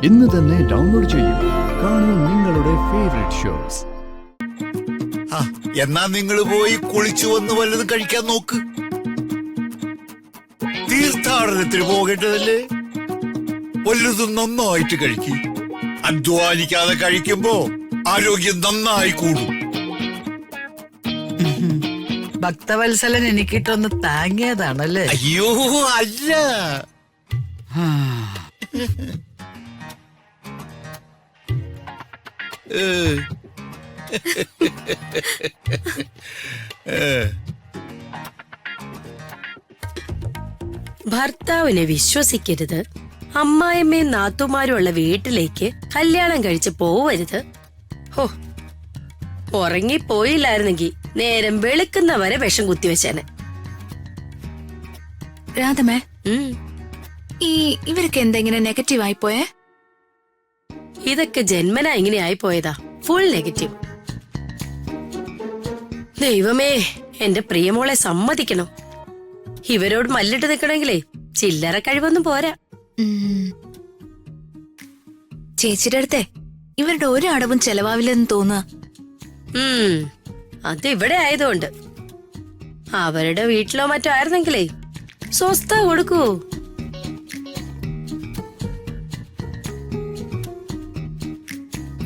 ഇന്ന് തന്നെ ഡൗൺലോഡ് ചെയ്യൂ. കാണൂ നിങ്ങളുടെ ഫേവറേറ്റ് ഷോസ്. എന്നാ നിങ്ങൾ പോയി കുളിച്ചു വന്ന് വല്ലതും കഴിക്കാൻ നോക്ക്. തീർത്ഥാടനത്തിന് പോകേണ്ടതല്ലേ? വല്ലതും നന്നായിട്ട് കഴിക്കും. അധ്വാനിക്കാതെ കഴിക്കുമ്പോ ആരോഗ്യം നന്നായി കൂടും. ഭക്തവത്സലൻ എനിക്കിട്ടൊന്ന് താങ്ങിയതാണല്ലേ? അയ്യോ അല്ല. ഭർത്താവിനെ വിശ്വസിക്കരുത്, അമ്മായിമ്മയും നാത്തുമാരുമുള്ള വീട്ടിലേക്ക് കല്യാണം കഴിച്ച് പോവരുത്. ഹോ, ഉറങ്ങിപ്പോയില്ലായിരുന്നെങ്കി നേരം വെളുക്കുന്നവരെ വിഷം കുത്തിവെച്ചേനെ. രാധമേ, ഇവർക്ക് എന്തെങ്കിലും നെഗറ്റീവ് ആയിപ്പോയേ? ഇതൊക്കെ ജന്മനാ ഇങ്ങനെ ആയിപ്പോയതാ. Full negative. ദൈവമേ, എന്റെ പ്രിയമോളെ സമ്മതിക്കണം. ഇവരോട് മല്ലിട്ട് നിൽക്കണമെങ്കിലേ ചില്ലറ കഴിവൊന്നും പോരാ. ചേച്ചിയുടെ അടുത്തെ ഇവരുടെ ഒരു അടവും ചെലവാവില്ലെന്ന് തോന്നുക. അത് ഇവിടെ ആയതുകൊണ്ട്. അവരുടെ വീട്ടിലോ മറ്റോ ആയിരുന്നെങ്കിലേ സ്വസ്ഥ കൊടുക്കൂ.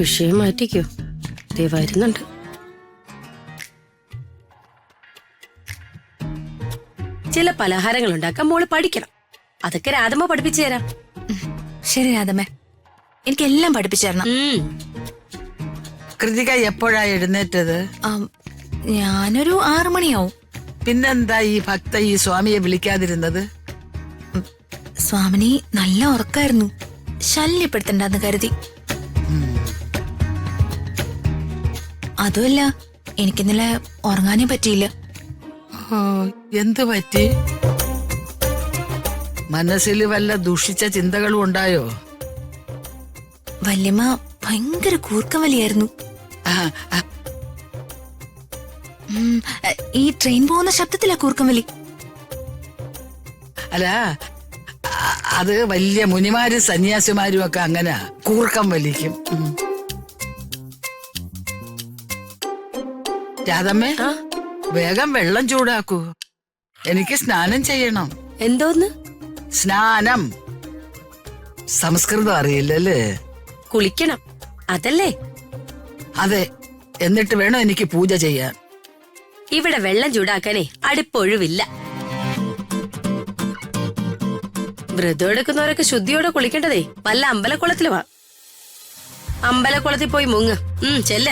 വിഷയം മാറ്റിക്കോ, ദേ വരുന്നുണ്ട്. ചില പലഹാരങ്ങൾ ഉണ്ടാക്കാൻ മോള് പഠിക്കണം. അതൊക്കെ രാധമ്മ പഠിപ്പിച്ചു തരാം. ശരി രാധമേ, എനിക്കെല്ലാം പഠിപ്പിച്ചു തരണം. കൃതിക എപ്പോഴാ എഴുന്നേറ്റത്? ഞാനൊരു 6 മണിയാവും. പിന്നെന്താ ഈ ഭക്ത ഈ സ്വാമിയെ വിളിക്കാതിരുന്നത്? സ്വാമിനി നല്ല ഉറക്കായിരുന്നു, ശല്യപ്പെടുത്തണ്ടെന്ന് കരുതി. അതുമല്ല, എനിക്കിന്നലെ ഉറങ്ങാനേ പറ്റിയില്ല. എന്തു പറ്റി? മനസ്സിൽ വല്ല ദുഷിച്ച ചിന്തകളും ഉണ്ടായോ? വല്യമ്മ ഭയങ്കര കൂർക്കം വലിയായിരുന്നു. ഈ ട്രെയിൻ പോകുന്ന ശബ്ദത്തിലാ കൂർക്കം വലി. അല്ല, അത് വലിയ മുനിമാരും സന്യാസിമാരും ഒക്കെ അങ്ങനെ കൂർക്കം വലിക്കും. രാധമ്മേ, വേഗം വെള്ളം ചൂടാക്കൂ. എനിക്ക് സ്നാനം ചെയ്യണം. എന്തോന്ന് സ്നാനം? സംസ്കൃതം അറിയില്ലല്ലേ? കുളിക്കണം അതല്ലേ? അതെ, എന്നിട്ട് വേണം എനിക്ക് പൂജ ചെയ്യാൻ. ഇവിടെ വെള്ളം ചൂടാക്കാനേ അടുപ്പൊഴിവില്ല. വ്രതം എടുക്കുന്നവരൊക്കെ ശുദ്ധിയോടെ കുളിക്കേണ്ടതേ വല്ല അമ്പലക്കുളത്തിൽ വാ. അമ്പലക്കുളത്തിൽ പോയി മുങ്ങ്. ചെല്ല.